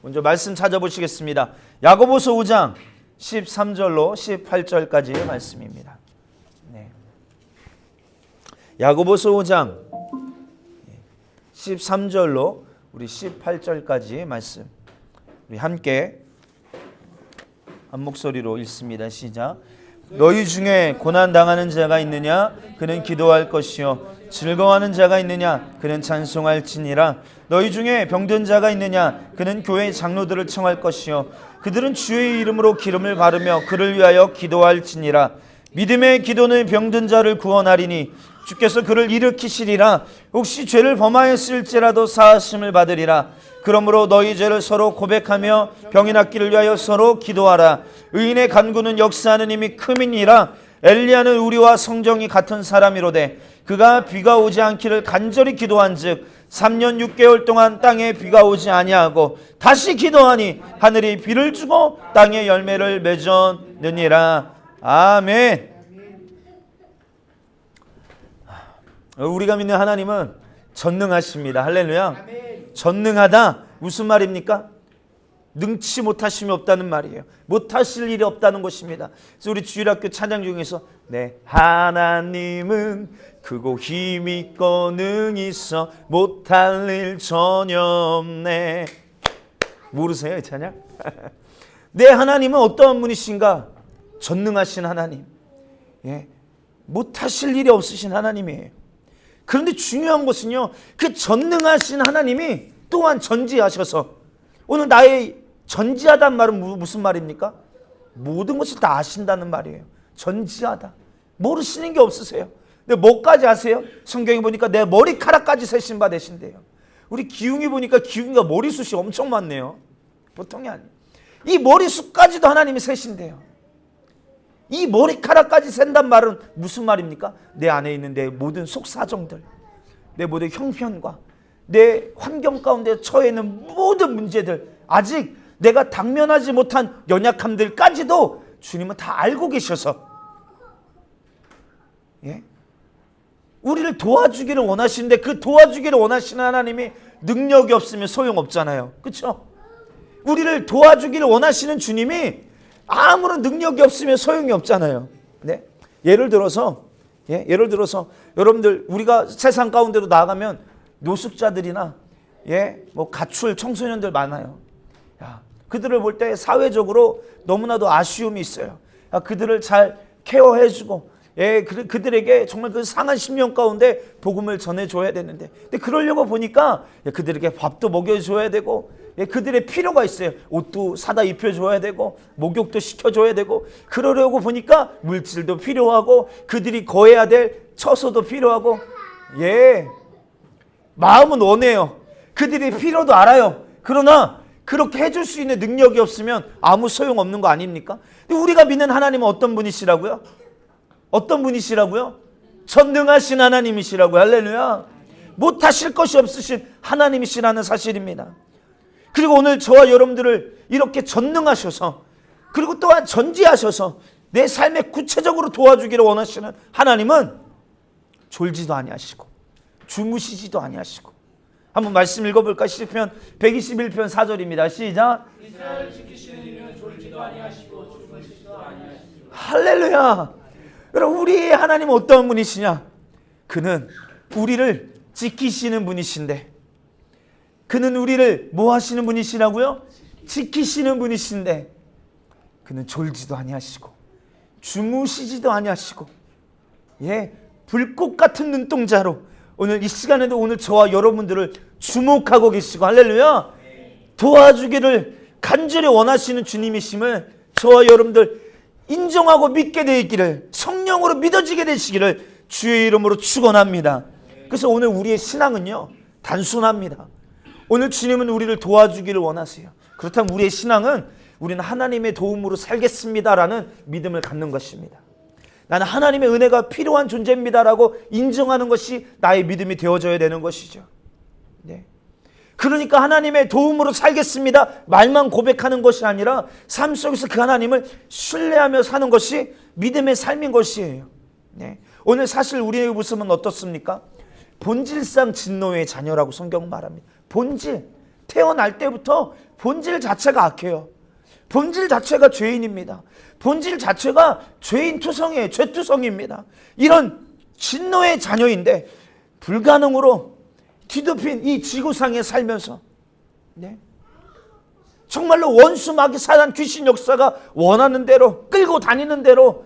먼저 말씀 찾아보시겠습니다. 야고보서 5장 13절로 18절까지의 말씀입니다. 네. 야고보서 5장 13절로 우리 18절까지의 말씀, 우리 함께 한 목소리로 읽습니다. 시작. 너희 중에 고난당하는 자가 있느냐? 그는 기도할 것이요 즐거워하는 자가 있느냐? 그는 찬송할지니라. 너희 중에 병든 자가 있느냐? 그는 교회 장로들을 청할 것이요 그들은 주의 이름으로 기름을 바르며 그를 위하여 기도할지니라. 믿음의 기도는 병든 자를 구원하리니 주께서 그를 일으키시리라. 혹시 죄를 범하였을지라도 사하심을 받으리라. 그러므로 너희 죄를 서로 고백하며 병이 낫기를 위하여 서로 기도하라. 의인의 간구는 역사하는 힘이 큼이니라. 엘리야는 우리와 성정이 같은 사람이로되 그가 비가 오지 않기를 간절히 기도한즉 3년 6개월 동안 땅에 비가 오지 아니하고 다시 기도하니 하늘이 비를 주고 땅에 열매를 맺었느니라. 아멘. 우리가 믿는 하나님은 전능하십니다. 할렐루야. 전능하다 무슨 말입니까? 능치 못하심이 없다는 말이에요. 못하실 일이 없다는 것입니다. 그래서 우리 주일학교 찬양 중에서 네 하나님은 크고 힘 있고 능이 있어 못할 일 전혀 없네. 모르세요 이 찬양? 내 하나님은 어떠한 분이신가? 전능하신 하나님, 예, 못하실 일이 없으신 하나님이에요. 그런데 중요한 것은요, 그 전능하신 하나님이 또한 전지하셔서, 오늘 나의 전지하다는 말은 무슨 말입니까? 모든 것을 다 아신다는 말이에요. 전지하다. 모르시는 게 없으세요. 근데 뭐까지 아세요? 성경에 보니까 내 머리카락까지 세신 바 되신대요. 우리 기웅이 보니까 기웅이가 머리숱이 엄청 많네요. 보통이 아니에요. 이 머리숱까지도 하나님이 세신대요. 이 머리카락까지 센단 말은 무슨 말입니까? 내 안에 있는 내 모든 속사정들, 내 모든 형편과 내 환경 가운데 처해 있는 모든 문제들, 아직 내가 당면하지 못한 연약함들까지도 주님은 다 알고 계셔서, 예? 우리를 도와주기를 원하시는데 그 도와주기를 원하시는 하나님이 능력이 없으면 소용없잖아요. 그렇죠? 우리를 도와주기를 원하시는 주님이 아무런 능력이 없으면 소용이 없잖아요. 네? 예를 들어서 여러분들 우리가 세상 가운데로 나가면 노숙자들이나 뭐 가출 청소년들 많아요. 그들을 볼 때 사회적으로 너무나도 아쉬움이 있어요. 그들을 잘 케어해주고 그들에게 정말 그 상한 심령 가운데 복음을 전해줘야 되는데, 근데 그러려고 보니까 그들에게 밥도 먹여줘야 되고 그들의 필요가 있어요. 옷도 사다 입혀줘야 되고 목욕도 시켜줘야 되고, 그러려고 보니까 물질도 필요하고 그들이 거해야 될 처소도 필요하고, 마음은 원해요. 그들의 필요도 알아요. 그러나 그렇게 해줄 수 있는 능력이 없으면 아무 소용없는 거 아닙니까? 근데 우리가 믿는 하나님은 어떤 분이시라고요? 어떤 분이시라고요? 전능하신 하나님이시라고요. 할렐루야. 못하실 것이 없으신 하나님이시라는 사실입니다. 그리고 오늘 저와 여러분들을 이렇게 전능하셔서, 그리고 또한 전지하셔서 내 삶에 구체적으로 도와주기를 원하시는 하나님은 졸지도 아니하시고 주무시지도 아니하시고. 한번 말씀 읽어볼까? 시편 121편 4절입니다. 시작. 이스라엘을 지키시는 이는 졸지도 아니하시고 주무시지도 아니하시고. 할렐루야. 여러분, 우리의 하나님은 어떤 분이시냐? 그는 우리를 지키시는 분이신데, 그는 우리를 뭐 하시는 분이시라고요? 지키시는 분이신데, 그는 졸지도 아니하시고 주무시지도 아니하시고, 불꽃 같은 눈동자로 오늘 이 시간에도 오늘 저와 여러분들을 주목하고 계시고, 할렐루야, 도와주기를 간절히 원하시는 주님이심을 저와 여러분들 인정하고 믿게 되기를, 성령으로 믿어지게 되시기를 주의 이름으로 축원합니다. 그래서 오늘 우리의 신앙은요, 단순합니다. 오늘 주님은 우리를 도와주기를 원하세요. 그렇다면 우리의 신앙은 우리는 하나님의 도움으로 살겠습니다라는 믿음을 갖는 것입니다. 나는 하나님의 은혜가 필요한 존재입니다라고 인정하는 것이 나의 믿음이 되어져야 되는 것이죠. 그러니까 하나님의 도움으로 살겠습니다 말만 고백하는 것이 아니라 삶 속에서 그 하나님을 신뢰하며 사는 것이 믿음의 삶인 것이에요. 오늘 사실 우리의 모습은 어떻습니까? 본질상 진노의 자녀라고 성경은 말합니다. 본질, 태어날 때부터 본질 자체가 악해요. 본질 자체가 죄인입니다. 본질 자체가 죄인 투성이에요. 죄투성입니다. 이런 진노의 자녀인데 불가능으로 뒤덮인 이 지구상에 살면서 정말로 원수 마귀 사단 귀신 역사가 원하는 대로 끌고 다니는 대로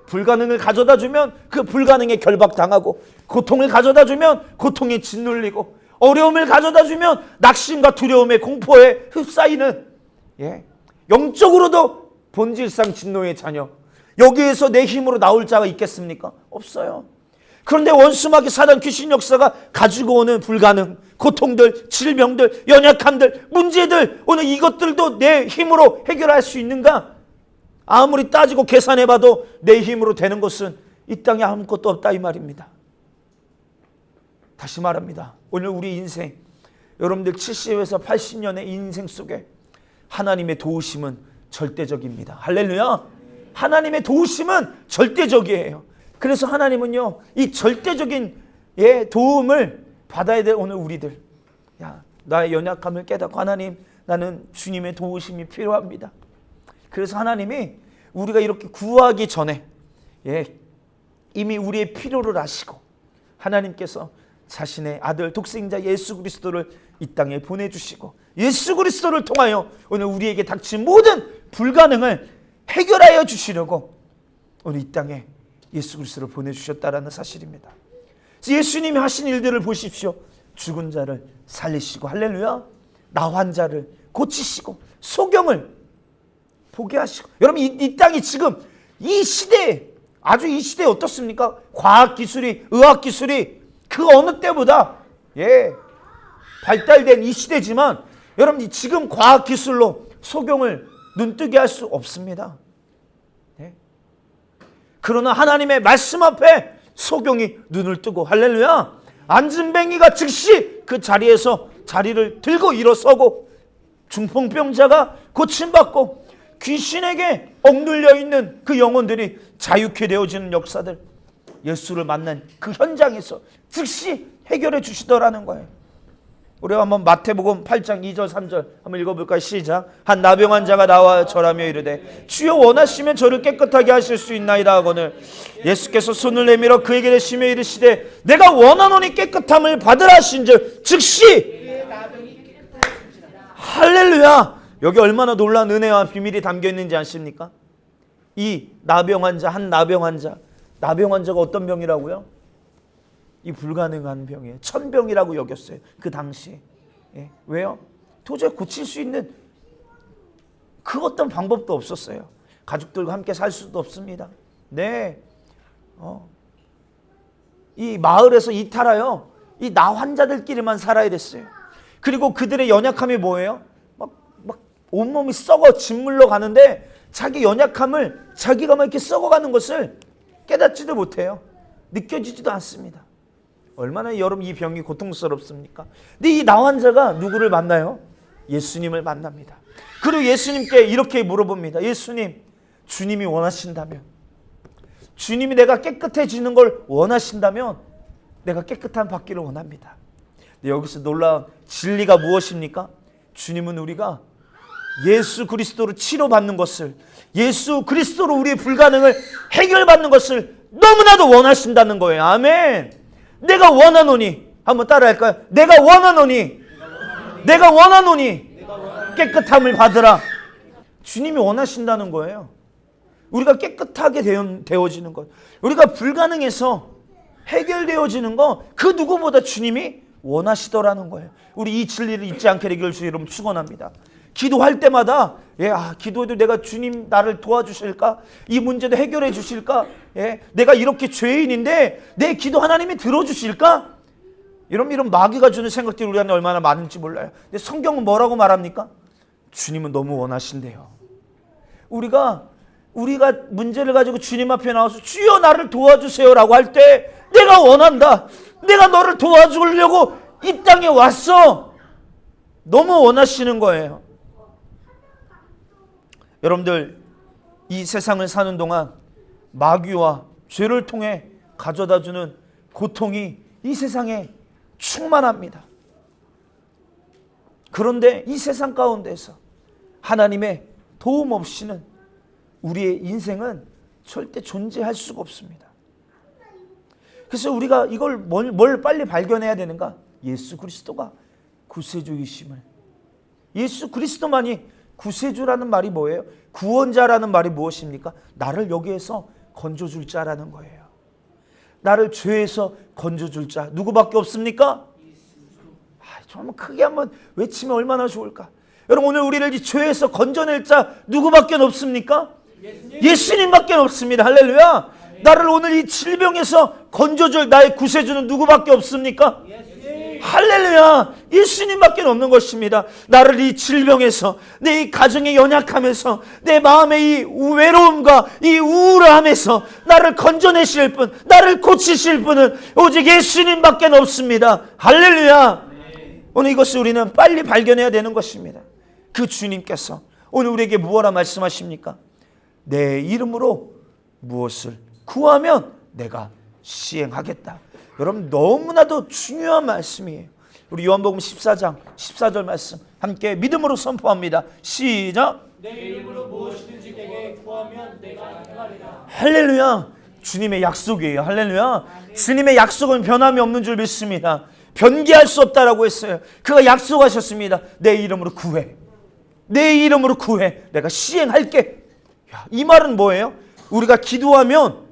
불가능을 가져다 주면 그 불가능에 결박당하고, 고통을 가져다 주면 고통에 짓눌리고, 어려움을 가져다 주면 낙심과 두려움에 공포에 휩싸이는 영적으로도 본질상 진노의 자녀. 여기에서 내 힘으로 나올 자가 있겠습니까? 없어요. 그런데 원수마귀 사단 귀신 역사가 가지고 오는 불가능, 고통들, 질병들, 연약함들, 문제들, 오늘 이것들도 내 힘으로 해결할 수 있는가? 아무리 따지고 계산해봐도 내 힘으로 되는 것은 이 땅에 아무것도 없다 이 말입니다. 다시 말합니다. 오늘 우리 인생, 여러분들 70에서 80년의 인생 속에 하나님의 도우심은 절대적입니다. 할렐루야. 하나님의 도우심은 절대적이에요. 그래서 하나님은요, 이 절대적인 도움을 받아야 될 오늘 우리들, 나의 연약함을 깨닫고, 하나님, 나는 주님의 도우심이 필요합니다. 그래서 하나님이 우리가 이렇게 구하기 전에 이미 우리의 필요를 아시고 하나님께서 자신의 아들 독생자 예수 그리스도를 이 땅에 보내주시고, 예수 그리스도를 통하여 오늘 우리에게 닥친 모든 불가능을 해결하여 주시려고 오늘 이 땅에 예수 그리스도를 보내주셨다라는 사실입니다. 예수님이 하신 일들을 보십시오. 죽은 자를 살리시고, 할렐루야, 나 환자를 고치시고, 소경을 보게 하시고. 여러분, 이 땅이 지금 이 시대에, 아주 이 시대에 어떻습니까? 과학기술이, 의학기술이 그 어느 때보다 발달된 이 시대지만, 여러분, 지금 과학기술로 소경을 눈뜨게 할 수 없습니다. 그러나 하나님의 말씀 앞에 소경이 눈을 뜨고, 할렐루야, 안진뱅이가 즉시 그 자리에서 자리를 들고 일어서고, 중풍병자가 고침받고, 귀신에게 억눌려 있는 그 영혼들이 자유케 되어지는 역사들, 예수를 만난 그 현장에서 즉시 해결해 주시더라는 거예요. 우리가 한번 마태복음 8장 2절 3절 한번 읽어볼까요? 시작. 한 나병한 자가 나와 절하며 이르되 주여 원하시면 저를 깨끗하게 하실 수 있나이다 하거늘 예수께서 손을 내밀어 그에게 대시며 이르시되 내가 원하노니 깨끗함을 받으라 하신즉 즉시 할렐루야. 여기 얼마나 놀라운 은혜와 비밀이 담겨 있는지 아십니까? 이 나병한 자, 한 나병한 자, 나병한 자가 어떤 병이라고요? 이 불가능한 병이에요. 천병이라고 여겼어요. 그 당시에. 왜요? 도저히 고칠 수 있는 그 어떤 방법도 없었어요. 가족들과 함께 살 수도 없습니다. 이 마을에서 이탈하여 이 나 환자들끼리만 살아야 됐어요. 그리고 그들의 연약함이 뭐예요? 막 온몸이 썩어 짓물러 가는데 자기 연약함을 자기가 막 이렇게 썩어가는 것을 깨닫지도 못해요. 느껴지지도 않습니다. 얼마나 여러분 이 병이 고통스럽습니까? 근데 이 나 환자가 누구를 만나요? 예수님을 만납니다. 그리고 예수님께 이렇게 물어봅니다. 예수님, 주님이 원하신다면, 주님이 내가 깨끗해지는 걸 원하신다면 내가 깨끗함 받기를 원합니다. 근데 여기서 놀라운 진리가 무엇입니까? 주님은 우리가 예수 그리스도로 치료받는 것을, 예수 그리스도로 우리의 불가능을 해결받는 것을 너무나도 원하신다는 거예요. 아멘. 내가 원하노니, 한번 따라할까요? 내가 원하노니 깨끗함을 받으라. 주님이 원하신다는 거예요. 우리가 깨끗하게 되어지는 것, 우리가 불가능해서 해결되어지는 거, 그 누구보다 주님이 원하시더라는 거예요. 우리 이 진리를 잊지 않게 되기를 주 여러분 축원합니다. 기도할 때마다 기도해도 내가 주님 나를 도와주실까? 이 문제도 해결해 주실까? 내가 이렇게 죄인인데 내 기도 하나님이 들어주실까? 이런 마귀가 주는 생각들이 우리 안에 얼마나 많은지 몰라요. 근데 성경은 뭐라고 말합니까? 주님은 너무 원하신대요. 우리가 문제를 가지고 주님 앞에 나와서 주여 나를 도와주세요라고 할 때 내가 원한다. 내가 너를 도와주려고 이 땅에 왔어. 너무 원하시는 거예요. 여러분들, 이 세상을 사는 동안 마귀와 죄를 통해 가져다주는 고통이 이 세상에 충만합니다. 그런데 이 세상 가운데서 하나님의 도움 없이는 우리의 인생은 절대 존재할 수가 없습니다. 그래서 우리가 이걸 뭘 빨리 발견해야 되는가? 예수 그리스도가 구세주이심을. 예수 그리스도만이 구세주라는 말이 뭐예요? 구원자라는 말이 무엇입니까? 나를 여기에서 건져줄 자라는 거예요. 나를 죄에서 건져줄 자 누구밖에 없습니까? 좀 한번 크게 한번 외치면 얼마나 좋을까? 여러분, 오늘 우리를 이 죄에서 건져낼 자 누구밖에 없습니까? 예수님밖에 없습니다. 할렐루야. 나를 오늘 이 질병에서 건져줄 나의 구세주는 누구밖에 없습니까? 할렐루야. 예수님밖에 없는 것입니다. 나를 이 질병에서, 내 이 가정의 연약함에서, 내 마음의 이 외로움과 이 우울함에서 나를 건져내실 분, 나를 고치실 분은 오직 예수님밖에 없습니다. 할렐루야. 오늘 이것을 우리는 빨리 발견해야 되는 것입니다. 그 주님께서 오늘 우리에게 무엇라 말씀하십니까? 내 이름으로 무엇을 구하면 내가 시행하겠다. 여러분, 너무나도 중요한 말씀이에요. 우리 요한복음 14장 14절 말씀 함께 믿음으로 선포합니다. 시작. 내 이름으로 무엇이든지 내게 구하면 내가 행하리라. 할렐루야. 주님의 약속이에요. 할렐루야. 주님의 약속은 변함이 없는 줄 믿습니다. 변개할 수 없다라고 했어요. 그가 약속하셨습니다. 내 이름으로 구해. 내 이름으로 구해. 내가 시행할게. 이 말은 뭐예요? 우리가 기도하면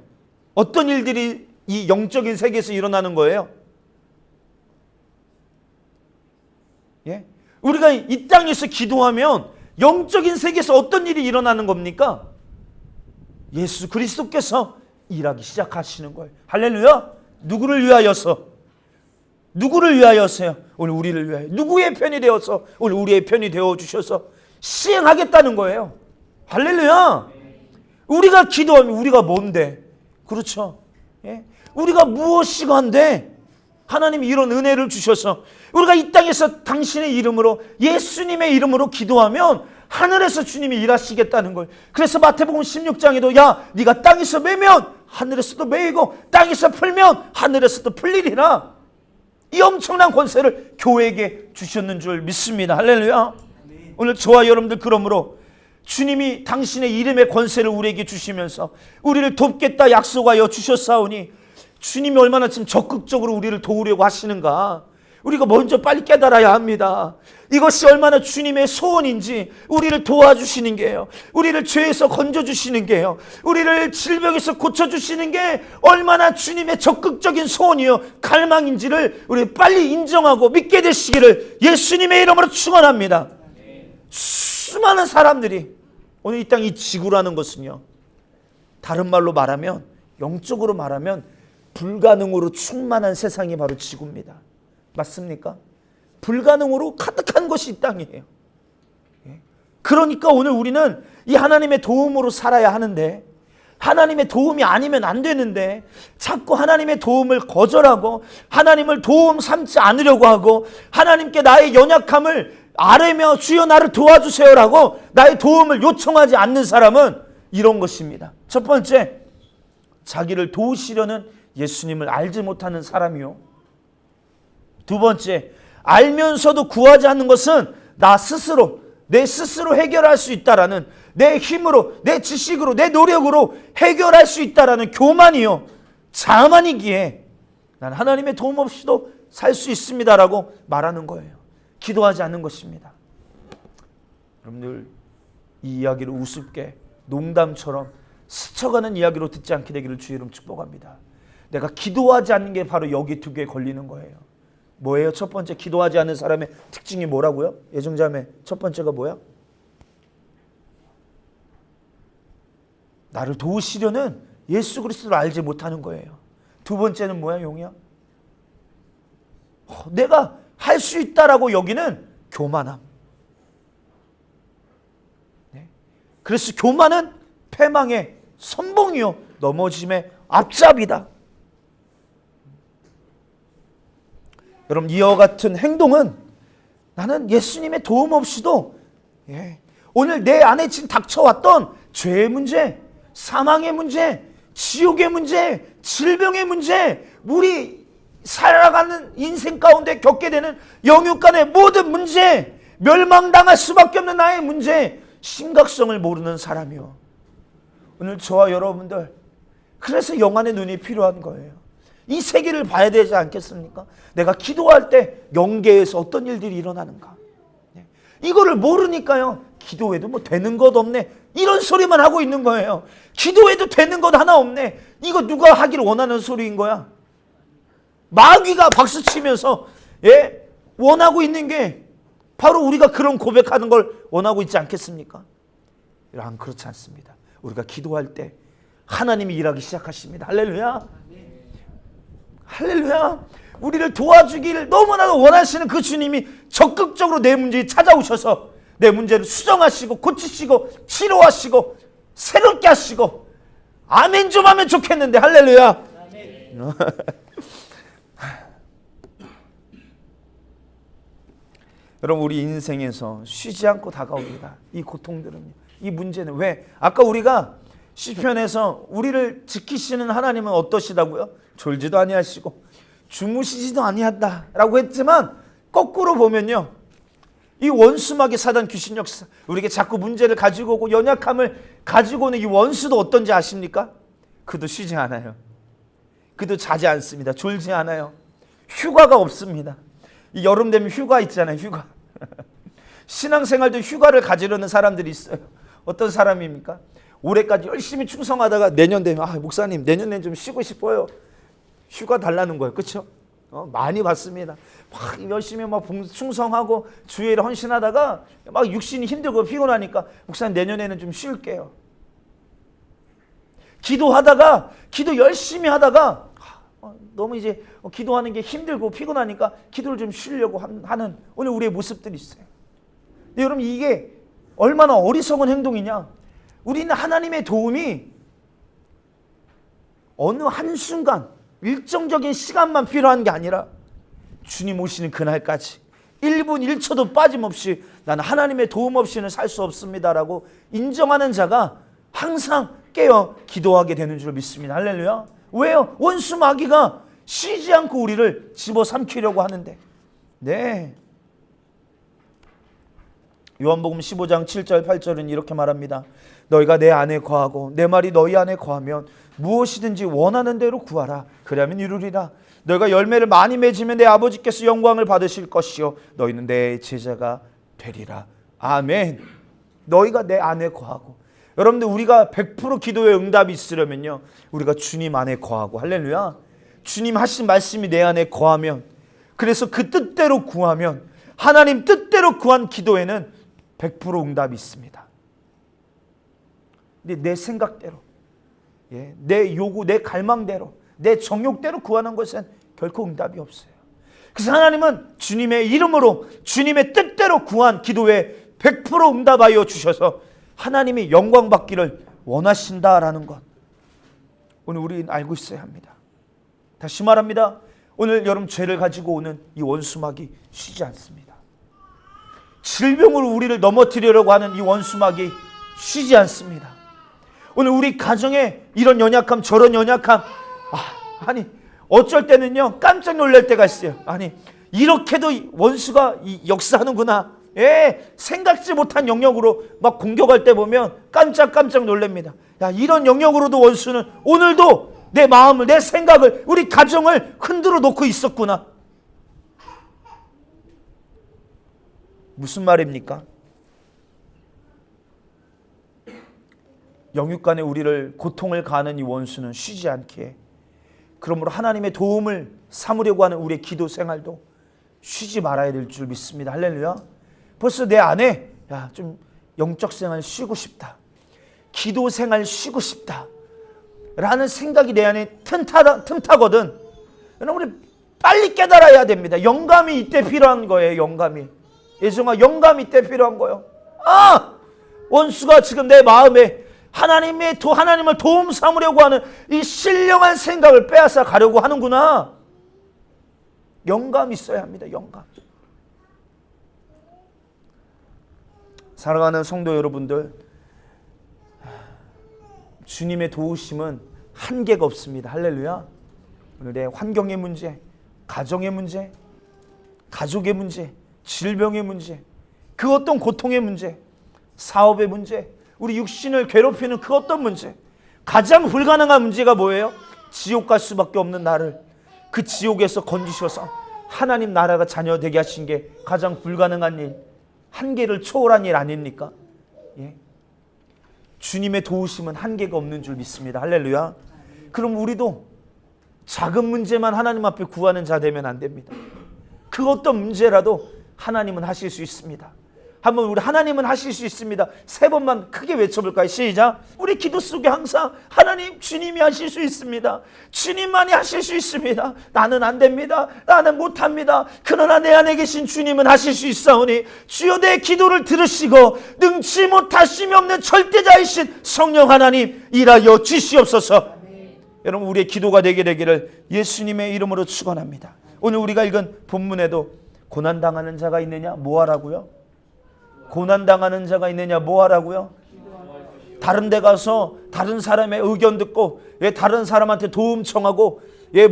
어떤 일들이 이 영적인 세계에서 일어나는 거예요? 예? 우리가 이 땅에서 기도하면 영적인 세계에서 어떤 일이 일어나는 겁니까? 예수 그리스도께서 일하기 시작하시는 거예요. 할렐루야. 누구를 위하여서? 누구를 위하여서요? 오늘 우리를 위하여. 누구의 편이 되어서 오늘 우리의 편이 되어주셔서 시행하겠다는 거예요. 할렐루야. 우리가 기도하면 우리가 뭔데? 그렇죠. 예? 우리가 무엇이간데 하나님이 이런 은혜를 주셔서 우리가 이 땅에서 당신의 이름으로, 예수님의 이름으로 기도하면 하늘에서 주님이 일하시겠다는 거예요. 그래서 마태복음 16장에도 야, 네가 땅에서 매면 하늘에서도 매이고 땅에서 풀면 하늘에서도 풀리리라. 이 엄청난 권세를 교회에게 주셨는 줄 믿습니다. 할렐루야. 오늘 저와 여러분들, 그러므로 주님이 당신의 이름의 권세를 우리에게 주시면서 우리를 돕겠다 약속하여 주셨사오니 주님이 얼마나 지금 적극적으로 우리를 도우려고 하시는가 우리가 먼저 빨리 깨달아야 합니다. 이것이 얼마나 주님의 소원인지, 우리를 도와주시는 게요, 우리를 죄에서 건져주시는 게요, 우리를 질병에서 고쳐주시는 게 얼마나 주님의 적극적인 소원이요 갈망인지를 우리 빨리 인정하고 믿게 되시기를 예수님의 이름으로 축원합니다. 수많은 사람들이 오늘 이 땅 이 지구라는 것은요, 다른 말로 말하면, 영적으로 말하면 불가능으로 충만한 세상이 바로 지구입니다. 맞습니까? 불가능으로 가득한 것이 이 땅이에요. 그러니까 오늘 우리는 이 하나님의 도움으로 살아야 하는데, 하나님의 도움이 아니면 안 되는데 자꾸 하나님의 도움을 거절하고 하나님을 도움 삼지 않으려고 하고 하나님께 나의 연약함을 아뢰며 주여 나를 도와주세요라고 나의 도움을 요청하지 않는 사람은 이런 것입니다. 첫 번째, 자기를 도우시려는 예수님을 알지 못하는 사람이요. 두 번째, 알면서도 구하지 않는 것은 나 스스로, 내 스스로 해결할 수 있다라는, 내 힘으로, 내 지식으로, 내 노력으로 해결할 수 있다라는 교만이요, 자만이기에 난 하나님의 도움 없이도 살 수 있습니다라고 말하는 거예요. 기도하지 않는 것입니다. 여러분들, 이 이야기를 우습게 농담처럼 스쳐가는 이야기로 듣지 않게 되기를 주의 이름 축복합니다. 내가 기도하지 않는 게 바로 여기 두 개에 걸리는 거예요. 뭐예요? 첫 번째, 기도하지 않는 사람의 특징이 뭐라고요? 예정자매, 첫 번째가 뭐야? 나를 도우시려는 예수 그리스도를 알지 못하는 거예요. 두 번째는 뭐야, 용이야? 내가 할 수 있다라고 여기는 교만함. 네? 그래서 교만은 패망의 선봉이요, 넘어짐의 앞잡이다. 여러분, 이와 같은 행동은 나는 예수님의 도움 없이도 오늘 내 안에 지금 닥쳐왔던 죄의 문제, 사망의 문제, 지옥의 문제, 질병의 문제, 우리 살아가는 인생 가운데 겪게 되는 영육 간의 모든 문제, 멸망당할 수밖에 없는 나의 문제의 심각성을 모르는 사람이요. 오늘 저와 여러분들, 그래서 영안의 눈이 필요한 거예요. 이 세계를 봐야 되지 않겠습니까? 내가 기도할 때 영계에서 어떤 일들이 일어나는가. 이거를 모르니까요, 기도해도 뭐 되는 것 없네, 이런 소리만 하고 있는 거예요. 기도해도 되는 것 하나 없네. 이거 누가 하기를 원하는 소리인 거야. 마귀가 박수치면서 원하고 있는 게 바로 우리가 그런 고백하는 걸 원하고 있지 않겠습니까? 여러분, 그렇지 않습니다. 우리가 기도할 때 하나님이 일하기 시작하십니다. 할렐루야. 할렐루야. 우리를 도와주기를 너무나도 원하시는 그 주님이 적극적으로 내 문제에 찾아오셔서 내 문제를 수정하시고 고치시고 치료하시고 새롭게 하시고, 아멘 좀 하면 좋겠는데. 할렐루야. 아멘. 여러분, 우리 인생에서 쉬지 않고 다가옵니다. 이 고통들은요, 이 문제는. 왜? 아까 우리가 시편에서 우리를 지키시는 하나님은 어떠시다고요? 졸지도 아니하시고 주무시지도 아니한다라고 했지만, 거꾸로 보면요, 이 원수마귀 사단 귀신 역사, 우리에게 자꾸 문제를 가지고 오고 연약함을 가지고 오는 이 원수도 어떤지 아십니까? 그도 쉬지 않아요. 그도 자지 않습니다. 졸지 않아요. 휴가가 없습니다. 이 여름 되면 휴가 있잖아요. 휴가. 신앙생활도 휴가를 가지려는 사람들이 있어요. 어떤 사람입니까? 올해까지 열심히 충성하다가 내년 되면, 목사님 내년에 좀 쉬고 싶어요. 휴가 달라는 거예요. 그렇죠? 많이 봤습니다. 막 열심히 막 충성하고 주의 일에 헌신하다가 막 육신이 힘들고 피곤하니까, 목사님 내년에는 좀 쉴게요. 기도하다가, 기도 열심히 하다가 너무 이제 기도하는 게 힘들고 피곤하니까 기도를 좀 쉬려고 하는 오늘 우리의 모습들이 있어요. 근데 여러분, 이게 얼마나 어리석은 행동이냐. 우리는 하나님의 도움이 어느 한순간 일정적인 시간만 필요한 게 아니라 주님 오시는 그날까지 1분 1초도 빠짐없이 나는 하나님의 도움 없이는 살 수 없습니다라고 인정하는 자가 항상 깨어 기도하게 되는 줄 믿습니다. 할렐루야. 왜요? 원수 마귀가 쉬지 않고 우리를 집어삼키려고 하는데. 네. 요한복음 15장 7절 8절은 이렇게 말합니다. 너희가 내 안에 거하고 내 말이 너희 안에 거하면 무엇이든지 원하는 대로 구하라. 그리하면 이루리라. 너희가 열매를 많이 맺으면 내 아버지께서 영광을 받으실 것이요 너희는 내 제자가 되리라. 아멘. 너희가 내 안에 거하고. 여러분들, 우리가 100% 기도의 응답이 있으려면요, 우리가 주님 안에 거하고. 할렐루야. 주님 하신 말씀이 내 안에 거하면, 그래서 그 뜻대로 구하면, 하나님 뜻대로 구한 기도에는 100% 응답이 있습니다. 근데 내 생각대로, 내 요구, 내 갈망대로, 내 정욕대로 구하는 것은 결코 응답이 없어요. 그래서 하나님은 주님의 이름으로 주님의 뜻대로 구한 기도에 100% 응답하여 주셔서 하나님이 영광 받기를 원하신다라는 것, 오늘 우리는 알고 있어야 합니다. 다시 말합니다. 오늘 여러분, 죄를 가지고 오는 이 원수마귀 쉬지 않습니다. 질병으로 우리를 넘어뜨리려고 하는 이 원수마귀 쉬지 않습니다. 오늘 우리 가정에 이런 연약함 저런 연약함, 아니 어쩔 때는요 깜짝 놀랄 때가 있어요. 아니 이렇게도 원수가 역사하는구나. 생각지 못한 영역으로 막 공격할 때 보면 깜짝 놀랍니다. 야, 이런 영역으로도 원수는 오늘도 내 마음을, 내 생각을, 우리 가정을 흔들어 놓고 있었구나. 무슨 말입니까? 영육간에 우리를 고통을 가하는 이 원수는 쉬지 않기에, 그러므로 하나님의 도움을 삼으려고 하는 우리의 기도 생활도 쉬지 말아야 될 줄 믿습니다. 할렐루야. 벌써 내 안에 좀 영적 생활 쉬고 싶다, 기도 생활 쉬고 싶다 라는 생각이 내 안에 틈타거든. 여러분, 우리 빨리 깨달아야 됩니다. 영감이 이때 필요한 거예요. 영감이. 예정아, 영감이 이때 필요한 거예요. 원수가 지금 내 마음에 하나님을 도움 삼으려고 하는 이 신령한 생각을 빼앗아 가려고 하는구나. 영감이 있어야 합니다. 영감. 사랑하는 성도 여러분들, 주님의 도우심은 한계가 없습니다. 할렐루야. 오늘 내 환경의 문제, 가정의 문제, 가족의 문제, 질병의 문제, 그 어떤 고통의 문제, 사업의 문제, 우리 육신을 괴롭히는 그 어떤 문제, 가장 불가능한 문제가 뭐예요? 지옥 갈 수밖에 없는 나를 그 지옥에서 건지셔서 하나님 나라가 자녀되게 하신 게 가장 불가능한 일, 한계를 초월한 일 아닙니까? 예. 주님의 도우심은 한계가 없는 줄 믿습니다. 할렐루야. 그럼 우리도 작은 문제만 하나님 앞에 구하는 자 되면 안 됩니다. 그 어떤 문제라도 하나님은 하실 수 있습니다. 한번 우리 하나님은 하실 수 있습니다. 3번만 크게 외쳐볼까요? 시작. 우리 기도 속에 항상 하나님, 주님이 하실 수 있습니다. 주님만이 하실 수 있습니다. 나는 안 됩니다. 나는 못합니다. 그러나 내 안에 계신 주님은 하실 수 있사오니 주여 내 기도를 들으시고 능치 못하심이 없는 절대자이신 성령 하나님 일하여 주시옵소서. 여러분 우리의 기도가 되게 되기를 예수님의 이름으로 축원합니다. 오늘 우리가 읽은 본문에도 고난당하는 자가 있느냐 뭐 하라고요? 고난당하는 자가 있느냐 뭐 하라고요? 다른 데 가서 다른 사람의 의견 듣고 다른 사람한테 도움 청하고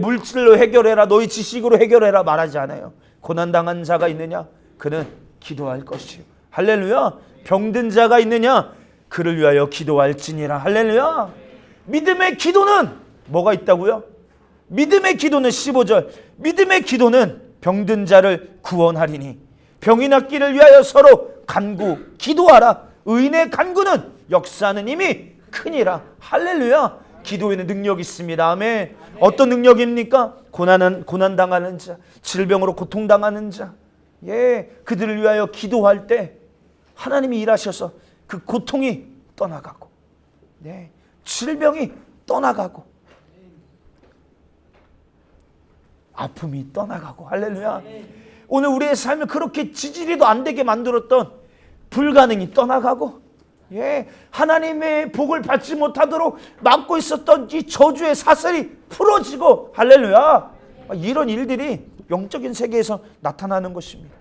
물질로 해결해라, 너희 지식으로 해결해라 말하지 않아요. 고난당한 자가 있느냐? 그는 기도할 것이요. 할렐루야. 병든 자가 있느냐? 그를 위하여 기도할지니라. 할렐루야. 믿음의 기도는 뭐가 있다고요? 믿음의 기도는 15절. 믿음의 기도는 병든 자를 구원하리니 병이 낫기를 위하여 서로 간구 기도하라. 의인의 간구는 역사하는 힘이 크니라. 할렐루야. 기도에는 능력이 있습니다. 아멘. 어떤 능력입니까? 고난당하는 자, 질병으로 고통당하는 자, 그들을 위하여 기도할 때 하나님이 일하셔서 그 고통이 떠나가고, 질병이 떠나가고, 아픔이 떠나가고. 할렐루야. 오늘 우리의 삶을 그렇게 지지리도 안 되게 만들었던 불가능이 떠나가고, 하나님의 복을 받지 못하도록 막고 있었던 이 저주의 사슬이 풀어지고, 할렐루야. 이런 일들이 영적인 세계에서 나타나는 것입니다.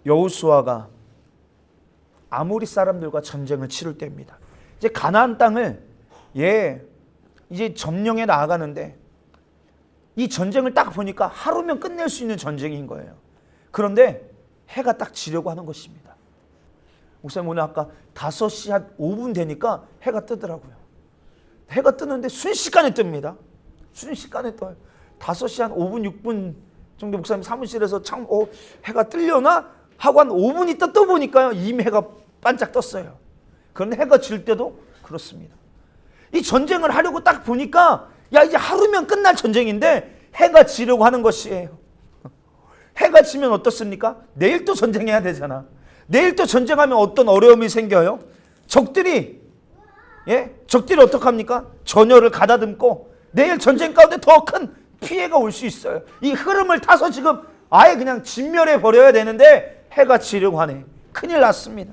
여호수아가 아모리 사람들과 전쟁을 치를 때입니다. 이제 가나안 땅을 이제 점령해 나아가는데 이 전쟁을 딱 보니까 하루면 끝낼 수 있는 전쟁인 거예요. 그런데 해가 딱 지려고 하는 것입니다. 목사님 오늘 아까 5시 한 5분 되니까 해가 뜨더라고요. 해가 뜨는데 순식간에 뜹니다. 순식간에 떠요. 5시 한 5분 6분 정도 목사님 사무실에서 참 해가 뜨려나 하고 한 5분 있다 떠 보니까요 이미 해가 반짝 떴어요. 그런데 해가 질 때도 그렇습니다. 이 전쟁을 하려고 딱 보니까 이제 하루면 끝날 전쟁인데 해가 지려고 하는 것이에요. 해가 지면 어떻습니까? 내일 또 전쟁해야 되잖아. 내일 또 전쟁하면 어떤 어려움이 생겨요? 적들이 어떡합니까? 전열을 가다듬고 내일 전쟁 가운데 더 큰 피해가 올 수 있어요. 이 흐름을 타서 지금 아예 그냥 진멸해 버려야 되는데 해가 지려고 하네. 큰일 났습니다.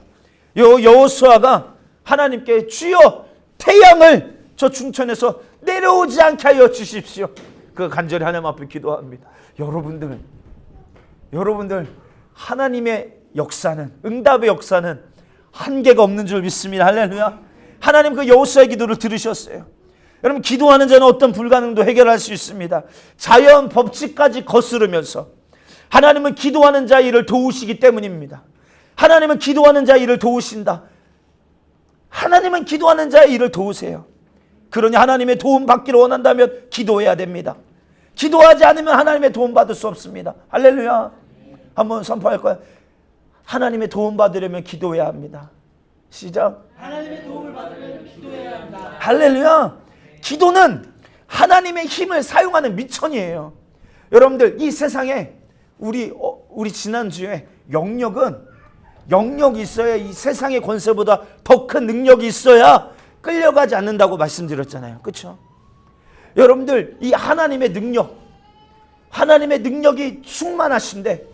여호수아가 하나님께 주여 태양을 저 중천에서 내려오지 않게 하여 주십시오. 그 간절히 하나님 앞에 기도합니다. 여러분들 하나님의 역사는, 응답의 역사는 한계가 없는 줄 믿습니다. 할렐루야. 하나님 그 여호수아의 기도를 들으셨어요. 여러분 기도하는 자는 어떤 불가능도 해결할 수 있습니다. 자연 법칙까지 거스르면서 하나님은 기도하는 자의 일을 도우시기 때문입니다. 하나님은 기도하는 자의 일을 도우신다. 하나님은 기도하는 자의 일을 도우세요. 그러니 하나님의 도움 받기를 원한다면 기도해야 됩니다. 기도하지 않으면 하나님의 도움 받을 수 없습니다. 할렐루야. 한번 선포할 거예요. 하나님의 도움 받으려면 기도해야 합니다. 시작. 하나님의 도움을 받으려면 기도해야 한다. 할렐루야. 기도는 하나님의 힘을 사용하는 미천이에요. 여러분들 이 세상에 우리 지난주에 영역이 있어야, 이 세상의 권세보다 더 큰 능력이 있어야 끌려가지 않는다고 말씀드렸잖아요. 그렇죠? 여러분들 이 하나님의 능력이 충만하신데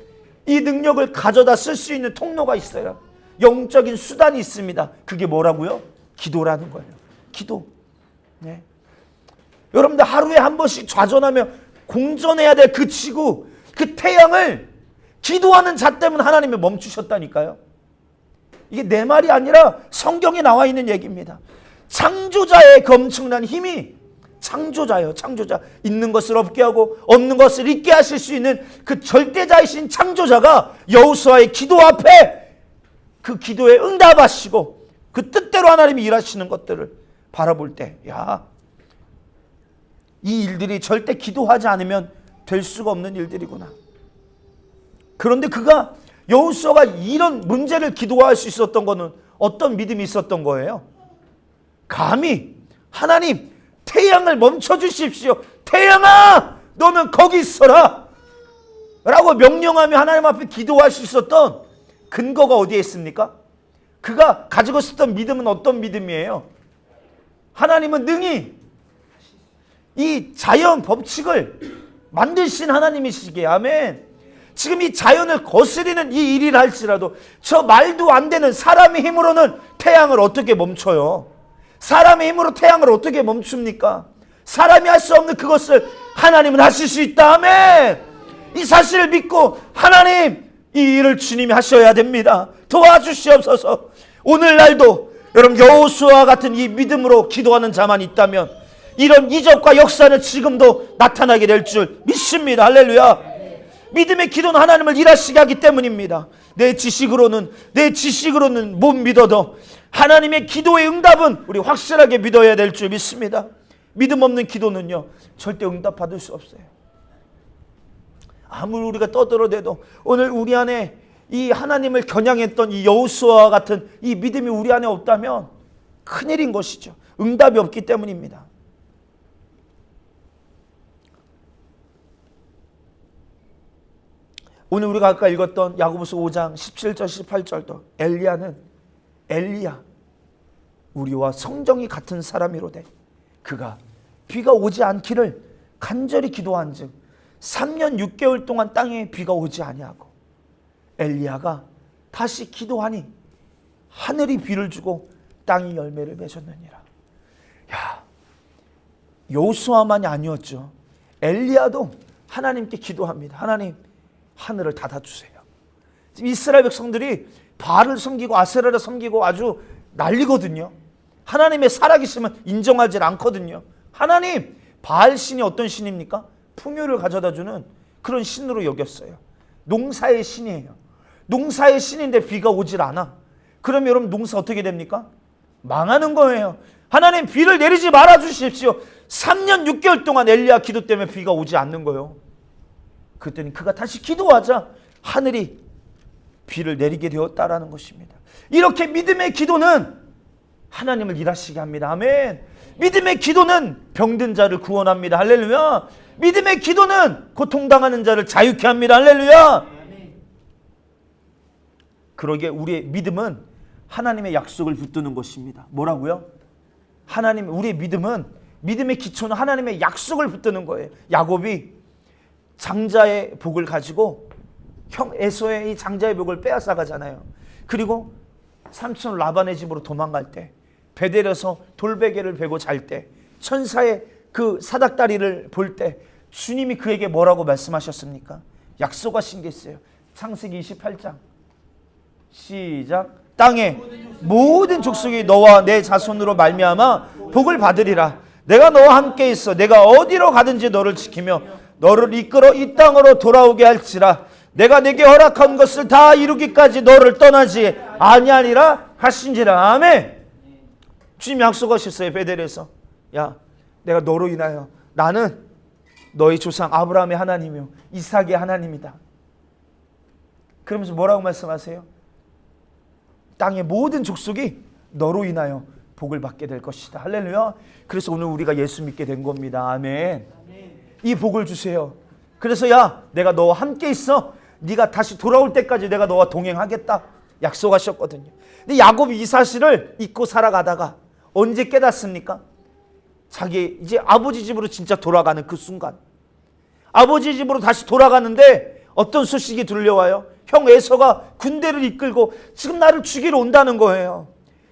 이 능력을 가져다 쓸 수 있는 통로가 있어요. 영적인 수단이 있습니다. 그게 뭐라고요? 기도라는 거예요. 기도. 여러분들 하루에 한 번씩 좌전하며 공전해야 될 그 지구, 그 태양을 기도하는 자 때문에 하나님이 멈추셨다니까요. 이게 내 말이 아니라 성경에 나와 있는 얘기입니다. 창조자의 그 엄청난 힘이 창조자예요. 창조자. 있는 것을 없게 하고 없는 것을 있게 하실 수 있는 그 절대자이신 창조자가 여호수아의 기도 앞에 그 기도에 응답하시고 그 뜻대로 하나님이 일하시는 것들을 바라볼 때, 야, 이 일들이 절대 기도하지 않으면 될 수가 없는 일들이구나. 그런데 그가 여호수아가 이런 문제를 기도할 수 있었던 거는 어떤 믿음이 있었던 거예요? 감히 하나님 태양을 멈춰 주십시오. 태양아 너는 거기 있어라 라고 명령하며 하나님 앞에 기도할 수 있었던 근거가 어디에 있습니까? 그가 가지고 있었던 믿음은 어떤 믿음이에요? 하나님은 능히 이 자연 법칙을 만드신 하나님이시기에, 아멘. 지금 이 자연을 거스리는 이 일이라 할지라도 저 말도 안 되는 사람의 힘으로는 태양을 어떻게 멈춰요? 사람의 힘으로 태양을 어떻게 멈춥니까? 사람이 할 수 없는 그것을 하나님은 하실 수 있다. 아멘. 이 사실을 믿고 하나님 이 일을 주님이 하셔야 됩니다. 도와주시옵소서. 오늘날도 여러분 여호수아와 같은 이 믿음으로 기도하는 자만 있다면 이런 이적과 역사는 지금도 나타나게 될 줄 믿습니다. 할렐루야. 믿음의 기도는 하나님을 일하시게 하기 때문입니다. 내 지식으로는 못 믿어도 하나님의 기도의 응답은 우리 확실하게 믿어야 될 줄 믿습니다. 믿음 없는 기도는요 절대 응답 받을 수 없어요. 아무리 우리가 떠들어대도 오늘 우리 안에 이 하나님을 겨냥했던 이 여호수아와 같은 이 믿음이 우리 안에 없다면 큰일인 것이죠. 응답이 없기 때문입니다. 오늘 우리가 아까 읽었던 야고보서 5장 17절 18절도 엘리야 우리와 성정이 같은 사람이로되 그가 비가 오지 않기를 간절히 기도한즉 3년 6개월 동안 땅에 비가 오지 아니하고 엘리야가 다시 기도하니 하늘이 비를 주고 땅이 열매를 맺었느니라. 야, 여호수아만이 아니었죠. 엘리야도 하나님께 기도합니다. 하나님 하늘을 닫아주세요. 지금 이스라엘 백성들이 바알을 섬기고 아세라를 섬기고 아주 난리거든요. 하나님의 살아계심은 인정하지 않거든요. 하나님, 바알 신이 어떤 신입니까? 풍요를 가져다주는 그런 신으로 여겼어요. 농사의 신이에요. 농사의 신인데 비가 오질 않아. 그러면 여러분 농사 어떻게 됩니까? 망하는 거예요. 하나님 비를 내리지 말아 주십시오. 3년 6개월 동안 엘리야 기도 때문에 비가 오지 않는 거예요. 그랬더니 그가 다시 기도하자 하늘이 비를 내리게 되었다라는 것입니다. 이렇게 믿음의 기도는 하나님을 일하시게 합니다. 아멘. 믿음의 기도는 병든 자를 구원합니다. 할렐루야. 믿음의 기도는 고통당하는 자를 자유케 합니다. 할렐루야. 그러기에 우리의 믿음은 하나님의 약속을 붙드는 것입니다. 뭐라고요? 우리의 믿음의 기초는 하나님의 약속을 붙드는 거예요. 야곱이 장자의 복을 가지고 형 에서의 이 장자의 복을 빼앗아 가잖아요. 그리고 삼촌 라반의 집으로 도망갈 때 베델에서 돌베개를 베고 잘 때 천사의 그 사닥다리를 볼 때 주님이 그에게 뭐라고 말씀하셨습니까? 약속하신 게 있어요. 창세기 28장 시작. 땅에 모든 족속이 너와 내 자손으로 말미암아 복을 받으리라. 내가 너와 함께 있어. 내가 어디로 가든지 너를 지키며 너를 이끌어 이 땅으로 돌아오게 할지라. 내가 내게 허락한 것을 다 이루기까지 너를 떠나지 아니하리라 하신지라. 아멘. 주님 약속하셨어요. 베델에서. 야, 내가 너로 인하여 나는 너희 조상 아브라함의 하나님이요 이삭의 하나님이다. 그러면서 뭐라고 말씀하세요? 땅의 모든 족속이 너로 인하여 복을 받게 될 것이다. 할렐루야. 그래서 오늘 우리가 예수 믿게 된 겁니다. 아멘. 이 복을 주세요. 그래서 야, 내가 너와 함께 있어. 네가 다시 돌아올 때까지 내가 너와 동행하겠다. 약속하셨거든요. 근데 야곱이 이 사실을 잊고 살아가다가 언제 깨닫습니까? 자기 이제 아버지 집으로 진짜 돌아가는 그 순간. 아버지 집으로 다시 돌아가는데 어떤 소식이 들려와요? 형 에서가 군대를 이끌고 지금 나를 죽이러 온다는 거예요.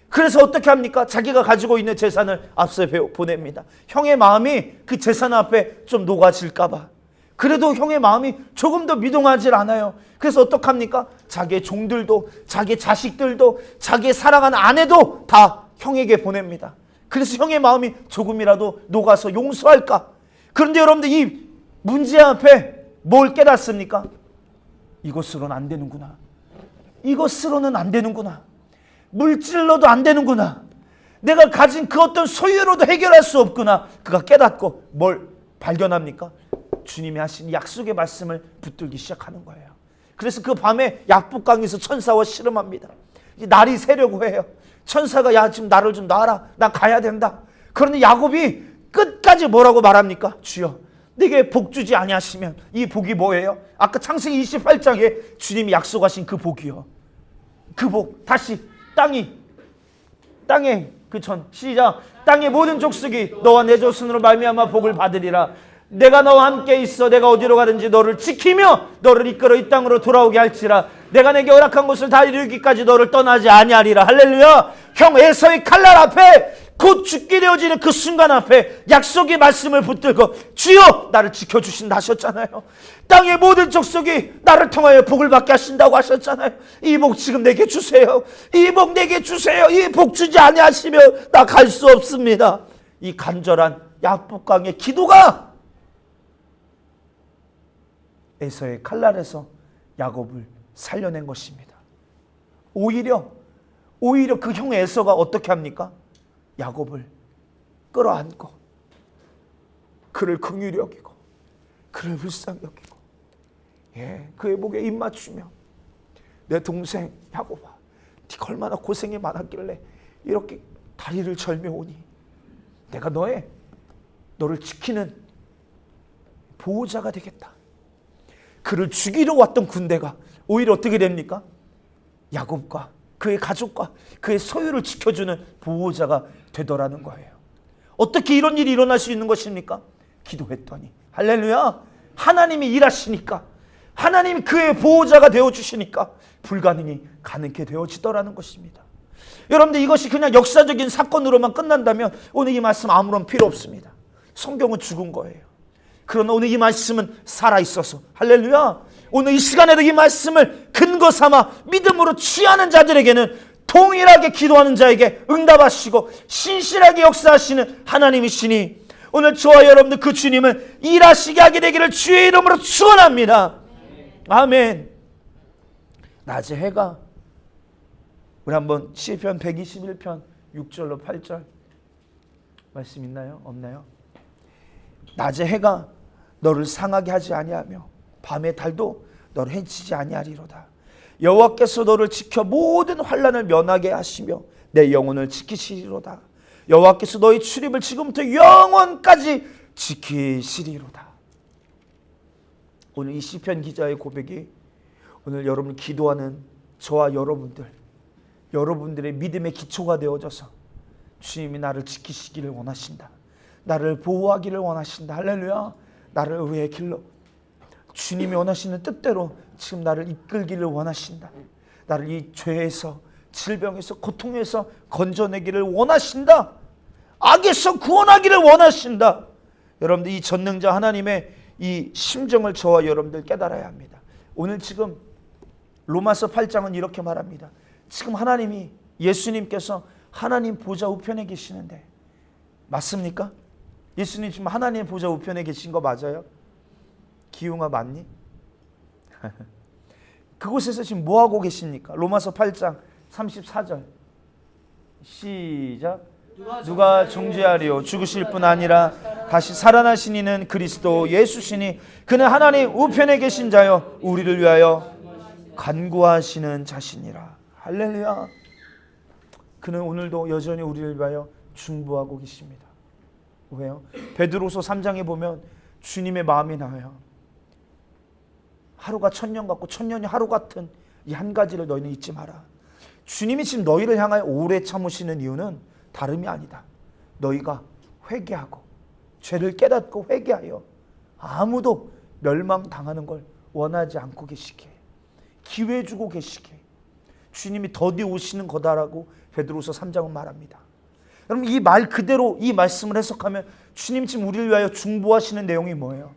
그래서 어떻게 합니까? 자기가 가지고 있는 재산을 앞서 보냅니다. 형의 마음이 그 재산 앞에 좀 녹아질까 봐. 그래도 형의 마음이 조금 더 미동하질 않아요. 그래서 어떡합니까? 자기의 종들도 자기의 자식들도 자기의 사랑하는 아내도 다 형에게 보냅니다. 그래서 형의 마음이 조금이라도 녹아서 용서할까? 그런데 여러분들 이 문제 앞에 뭘 깨닫습니까? 이것으로는 안 되는구나. 이것으로는 안 되는구나. 물질로도 안 되는구나. 내가 가진 그 어떤 소유로도 해결할 수 없구나. 그가 깨닫고 뭘 발견합니까? 주님이 하신 약속의 말씀을 붙들기 시작하는 거예요. 그래서 그 밤에 약복강에서 천사와 씨름합니다. 날이 새려고 해요. 천사가 야 지금 나를 좀 놔라. 나 가야 된다. 그런데 야곱이 끝까지 뭐라고 말합니까? 주여 내게 복 주지 아니하시면 이 복이 뭐예요? 아까 창세기 28장에 주님이 약속하신 그 복이요. 그 복 다시 땅에 그전 시작 땅의 모든 족속이 너와 내 조선으로 말미암아 복을 받으리라. 내가 너와 함께 있어 내가 어디로 가든지 너를 지키며 너를 이끌어 이 땅으로 돌아오게 할지라. 내가 내게 허락한 것을 다 이루기까지 너를 떠나지 아니하리라. 할렐루야. 형 에서의 칼날 앞에 곧 죽게 되어지는 그 순간 앞에 약속의 말씀을 붙들고 주여 나를 지켜주신다 하셨잖아요. 땅의 모든 족속이 나를 통하여 복을 받게 하신다고 하셨잖아요. 이 복 지금 내게 주세요. 이 복 내게 주세요. 이 복 주지 아니하시면 나 갈 수 없습니다. 이 간절한 약복강의 기도가 에서의 칼날에서 야곱을 살려낸 것입니다. 오히려 그 형 에서가 어떻게 합니까? 야곱을 끌어안고 그를 긍휼히 여기고 그를 불쌍히 여기고 그의 목에 입 맞추며 내 동생 야곱아 네가 얼마나 고생이 많았길래 이렇게 다리를 절며 오니 내가 너를 지키는 보호자가 되겠다. 그를 죽이러 왔던 군대가 오히려 어떻게 됩니까? 야곱과 그의 가족과 그의 소유를 지켜주는 보호자가 되더라는 거예요. 어떻게 이런 일이 일어날 수 있는 것입니까? 기도했더니 할렐루야. 하나님이 일하시니까 하나님이 그의 보호자가 되어주시니까 불가능이 가능케 되어지더라는 것입니다. 여러분들 이것이 그냥 역사적인 사건으로만 끝난다면 오늘 이 말씀 아무런 필요 없습니다. 성경은 죽은 거예요. 그러나 오늘 이 말씀은 살아있어서 할렐루야. 오늘 이 시간에도 이 말씀을 근거 삼아 믿음으로 취하는 자들에게는 동일하게 기도하는 자에게 응답하시고 신실하게 역사하시는 하나님이시니 오늘 저와 여러분들 그 주님을 일하시게 하게 되기를 주의 이름으로 축원합니다. 아멘. 낮에 해가 우리 한번 시편 121편 6절로 8절 말씀 있나요? 없나요? 낮에 해가 너를 상하게 하지 아니하며 밤의 달도 너를 해치지 아니하리로다. 여호와께서 너를 지켜 모든 환난을 면하게 하시며 내 영혼을 지키시리로다. 여호와께서 너의 출입을 지금부터 영원까지 지키시리로다. 오늘 이 시편 기자의 고백이 오늘 여러분 기도하는 저와 여러분들의 믿음의 기초가 되어져서 주님이 나를 지키시기를 원하신다. 나를 보호하기를 원하신다. 할렐루야. 나를 의의 길로 주님이 원하시는 뜻대로 지금 나를 이끌기를 원하신다. 나를 이 죄에서 질병에서 고통에서 건져내기를 원하신다. 악에서 구원하기를 원하신다. 여러분들 이 전능자 하나님의 이 심정을 저와 여러분들 깨달아야 합니다. 오늘 지금 로마서 8장은 이렇게 말합니다. 지금 하나님이 예수님께서 하나님 보좌 우편에 계시는데 맞습니까? 예수님 지금 하나님 보좌 우편에 계신 거 맞아요? 기웅아 맞니? 그곳에서 지금 뭐하고 계십니까? 로마서 8장 34절 시작. 누가 정죄하리요? 죽으실 뿐 아니라 다시 살아나신 이는 그리스도 예수시니 그는 하나님 우편에 계신 자요 우리를 위하여 간구하시는 자신이라. 할렐루야. 그는 오늘도 여전히 우리를 위하여 중보하고 계십니다. 왜요? 베드로서 3장에 보면 주님의 마음이 나와요. 하루가 천년 같고 천년이 하루 같은 이 한 가지를 너희는 잊지 마라. 주님이 지금 너희를 향하여 오래 참으시는 이유는 다름이 아니다. 너희가 회개하고 죄를 깨닫고 회개하여 아무도 멸망당하는 걸 원하지 않고 계시기에 기회 주고 계시기에 주님이 더디 오시는 거다라고 베드로서 3장은 말합니다. 여러분 이 말 그대로 이 말씀을 해석하면 주님 지금 우리를 위하여 중보하시는 내용이 뭐예요?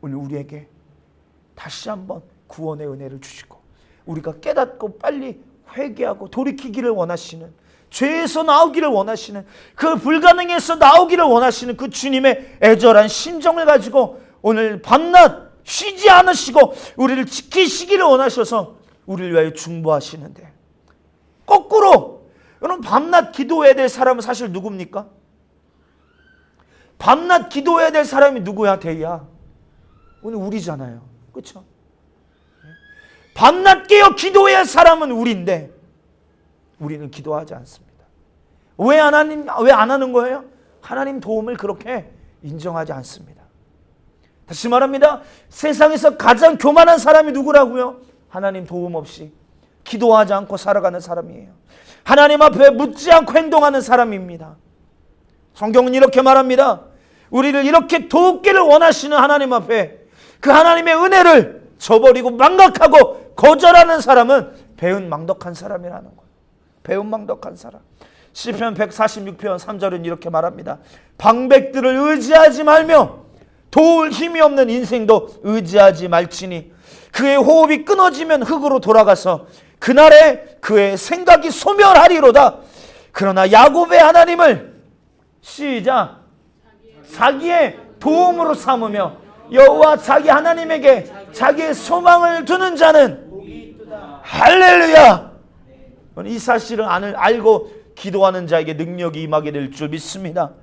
오늘 우리에게 다시 한번 구원의 은혜를 주시고 우리가 깨닫고 빨리 회개하고 돌이키기를 원하시는 죄에서 나오기를 원하시는, 그 불가능에서 나오기를 원하시는 그 주님의 애절한 심정을 가지고 오늘 밤낮 쉬지 않으시고 우리를 지키시기를 원하셔서 우리를 위하여 중보하시는데, 거꾸로 여러분, 밤낮 기도해야 될 사람은 사실 누굽니까? 밤낮 기도해야 될 사람이 누구야? 대야 오늘 우리잖아요. 그렇죠? 밤낮 깨어 기도해야 할 사람은 우리인데 우리는 기도하지 않습니다. 왜 안 하는 거예요? 하나님 도움을 그렇게 인정하지 않습니다. 다시 말합니다. 세상에서 가장 교만한 사람이 누구라고요? 하나님 도움 없이 기도하지 않고 살아가는 사람이에요. 하나님 앞에 묻지 않고 행동하는 사람입니다. 성경은 이렇게 말합니다. 우리를 이렇게 돕기를 원하시는 하나님 앞에 그 하나님의 은혜를 저버리고 망각하고 거절하는 사람은 배은망덕한 사람이라는 거예요. 배은망덕한 사람. 시편 146편 3절은 이렇게 말합니다. 방백들을 의지하지 말며 도울 힘이 없는 인생도 의지하지 말지니 그의 호흡이 끊어지면 흙으로 돌아가서 그날에 그의 생각이 소멸하리로다. 그러나 야곱의 하나님을 시작 자기의 도움으로 삼으며 여호와 자기 하나님에게 자기의 소망을 두는 자는 할렐루야. 이 사실을 알고 기도하는 자에게 능력이 임하게 될 줄 믿습니다.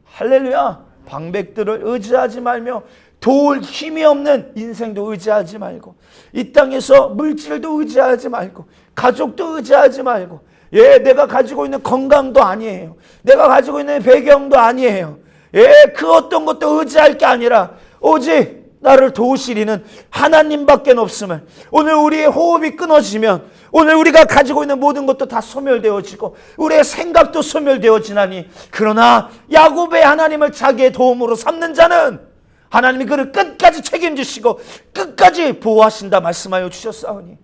할렐루야. 방백들을 의지하지 말며 도울 힘이 없는 인생도 의지하지 말고, 이 땅에서 물질도 의지하지 말고, 가족도 의지하지 말고, 내가 가지고 있는 건강도 아니에요. 내가 가지고 있는 배경도 아니에요. 그 어떤 것도 의지할 게 아니라 오직 나를 도우시리는 하나님밖에 없음을, 오늘 우리의 호흡이 끊어지면 오늘 우리가 가지고 있는 모든 것도 다 소멸되어지고 우리의 생각도 소멸되어지나니, 그러나 야곱의 하나님을 자기의 도움으로 삼는 자는 하나님이 그를 끝까지 책임지시고 끝까지 보호하신다 말씀하여 주셨사오니,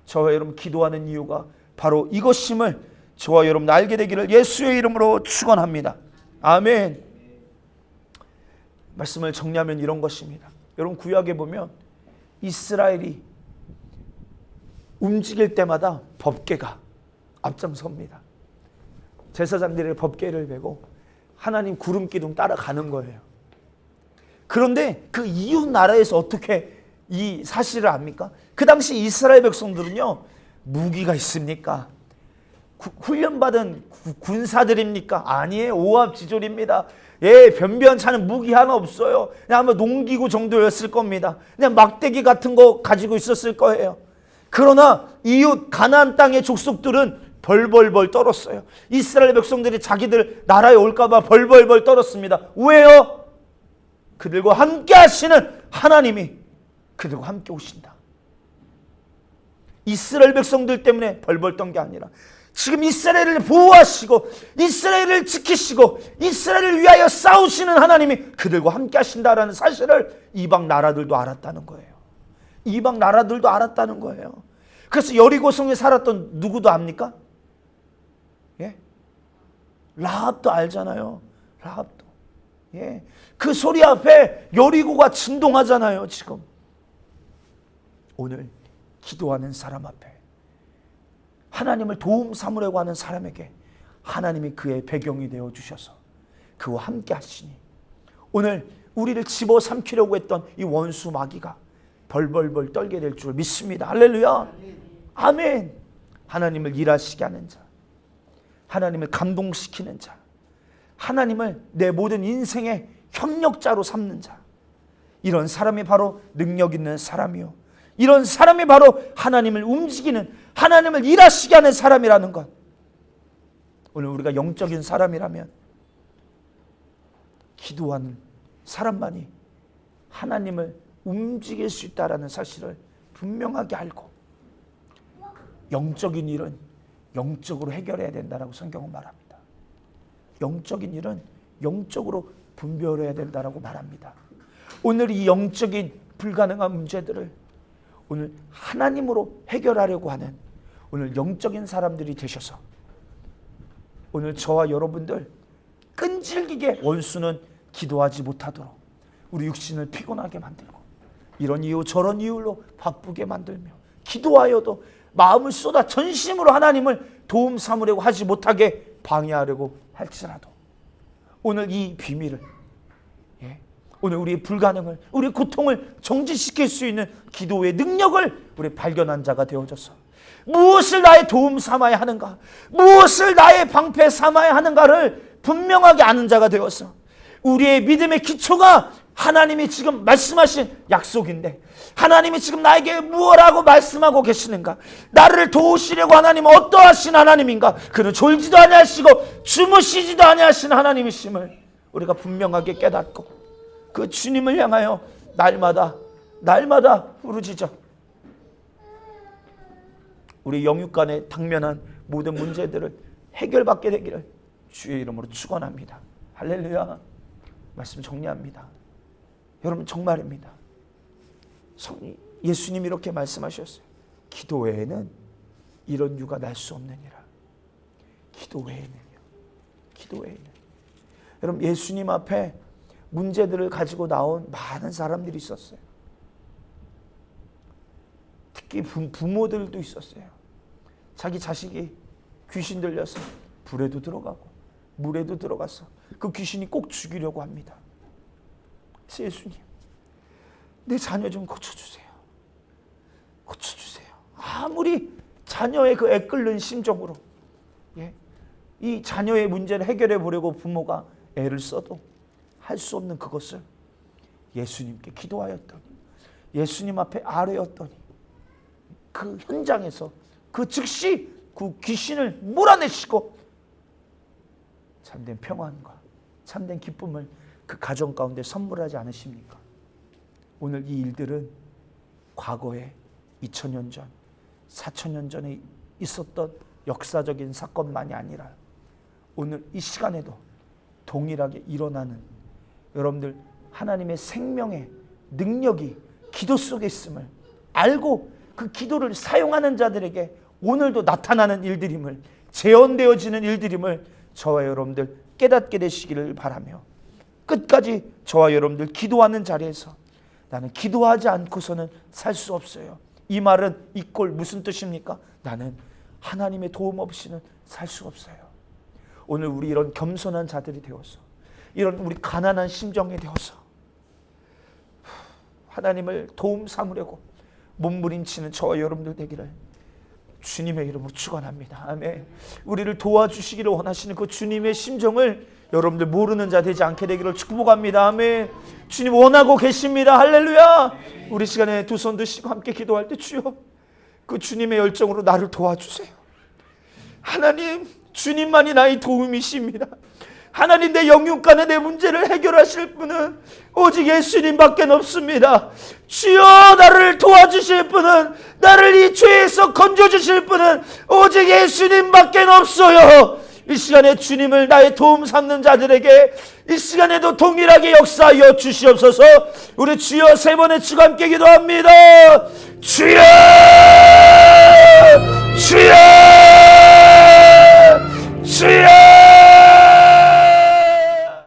저와 여러분 기도하는 이유가 바로 이것임을 저와 여러분 알게 되기를 예수의 이름으로 축원합니다. 아멘. 말씀을 정리하면 이런 것입니다. 여러분 구약에 보면 이스라엘이 움직일 때마다 법궤가 앞장섭니다. 제사장들의 법궤를 메고 하나님 구름 기둥 따라가는 거예요. 그런데 그 이웃 나라에서 어떻게 이 사실을 압니까? 그 당시 이스라엘 백성들은요, 무기가 있습니까? 훈련받은 군사들입니까? 아니에요. 오합지졸입니다. 변변찮은 무기 하나 없어요. 그냥 아마 농기구 정도였을 겁니다. 그냥 막대기 같은 거 가지고 있었을 거예요. 그러나 이웃 가나안 땅의 족속들은 벌벌벌 떨었어요. 이스라엘 백성들이 자기들 나라에 올까봐 벌벌벌 떨었습니다. 왜요? 그들과 함께 하시는 하나님이 그들과 함께 오신다. 이스라엘 백성들 때문에 벌벌 떤 게 아니라 지금 이스라엘을 보호하시고 이스라엘을 지키시고 이스라엘을 위하여 싸우시는 하나님이 그들과 함께 하신다라는 사실을 이방 나라들도 알았다는 거예요. 이방 나라들도 알았다는 거예요. 그래서 여리고성에 살았던 누구도 압니까? 라합도 알잖아요. 라합도. 그 소리 앞에 여리고가 진동하잖아요. 지금 오늘 기도하는 사람 앞에 하나님을 도움 삼으려고 하는 사람에게 하나님이 그의 배경이 되어 주셔서 그와 함께 하시니 오늘 우리를 집어삼키려고 했던 이 원수 마귀가 벌벌벌 떨게 될 줄 믿습니다. 할렐루야. 아멘. 하나님을 일하시게 하는 자, 하나님을 감동시키는 자, 하나님을 내 모든 인생의 협력자로 삼는 자, 이런 사람이 바로 능력 있는 사람이요, 이런 사람이 바로 하나님을 움직이는, 하나님을 일하시게 하는 사람이라는 것. 오늘 우리가 영적인 사람이라면 기도하는 사람만이 하나님을 움직일 수 있다는 사실을 분명하게 알고 영적인 일은 영적으로 해결해야 된다라고 성경은 말합니다. 영적인 일은 영적으로 분별해야 된다라고 말합니다. 오늘 이 영적인 불가능한 문제들을 오늘 하나님으로 해결하려고 하는 오늘 영적인 사람들이 되셔서 오늘 저와 여러분들 끈질기게 원수는 기도하지 못하도록 우리 육신을 피곤하게 만들고 이런 이유 저런 이유로 바쁘게 만들며 기도하여도 마음을 쏟아 전심으로 하나님을 도움 삼으려고 하지 못하게 방해하려고 할지라도 오늘 이 비밀을, 오늘 우리의 불가능을, 우리의 고통을 정지시킬 수 있는 기도의 능력을 우리 발견한 자가 되어져서 무엇을 나의 도움 삼아야 하는가, 무엇을 나의 방패 삼아야 하는가를 분명하게 아는 자가 되어서 우리의 믿음의 기초가 하나님이 지금 말씀하신 약속인데 하나님이 지금 나에게 무엇라고 말씀하고 계시는가, 나를 도우시려고 하나님은 어떠하신 하나님인가, 그는 졸지도 아니하시고 주무시지도 아니하신 하나님이심을 우리가 분명하게 깨닫고 그 주님을 향하여 날마다 부르짖어 우리 영육간에 당면한 모든 문제들을 해결받게 되기를 주의 이름으로 축원합니다. 할렐루야. 말씀 정리합니다. 여러분 정말입니다. 예수님이 이렇게 말씀하셨어요. 기도 외에는 이런 유가 날 수 없느니라. 기도 외에는. 여러분 예수님 앞에 문제들을 가지고 나온 많은 사람들이 있었어요. 특히 부모들도 있었어요. 자기 자식이 귀신 들려서 불에도 들어가고 물에도 들어가서 그 귀신이 꼭 죽이려고 합니다. 예수님, 내 자녀 좀 고쳐주세요. 아무리 자녀의 그 애끓는 심정으로 이 자녀의 문제를 해결해 보려고 부모가 애를 써도 할 수 없는 그것을 예수님께 기도하였더니, 예수님 앞에 아뢰었더니 그 현장에서 그 즉시 그 귀신을 몰아내시고 참된 평안과 참된 기쁨을 그 가정 가운데 선물하지 않으십니까? 오늘 이 일들은 과거에 2000년 전, 4000년 전에 있었던 역사적인 사건만이 아니라 오늘 이 시간에도 동일하게 일어나는, 여러분들 하나님의 생명의 능력이 기도 속에 있음을 알고 그 기도를 사용하는 자들에게 오늘도 나타나는 일들임을, 재현되어지는 일들임을 저와 여러분들 깨닫게 되시기를 바라며, 끝까지 저와 여러분들 기도하는 자리에서 나는 기도하지 않고서는 살 수 없어요. 이 말은 이 꼴 무슨 뜻입니까? 나는 하나님의 도움 없이는 살 수 없어요. 오늘 우리 이런 겸손한 자들이 되어서, 이런 우리 가난한 심정이 되어서 하나님을 도움 삼으려고 몸부림치는 저와 여러분들 되기를 주님의 이름으로 축원합니다. 아멘. 우리를 도와주시기를 원하시는 그 주님의 심정을 여러분들 모르는 자 되지 않게 되기를 축복합니다. 아멘. 주님 원하고 계십니다. 할렐루야. 우리 시간에 두 손 드시고 함께 기도할 때 주여, 그 주님의 열정으로 나를 도와주세요. 하나님, 주님만이 나의 도움이십니다. 하나님, 내 영육간의 내 문제를 해결하실 분은 오직 예수님밖에 없습니다. 주여, 나를 도와주실 분은, 나를 이 죄에서 건져주실 분은 오직 예수님밖에 없어요. 이 시간에 주님을 나의 도움 삼는 자들에게 이 시간에도 동일하게 역사하여 주시옵소서. 우리 주여 세 번의 주가 함께 기도합니다. 주여!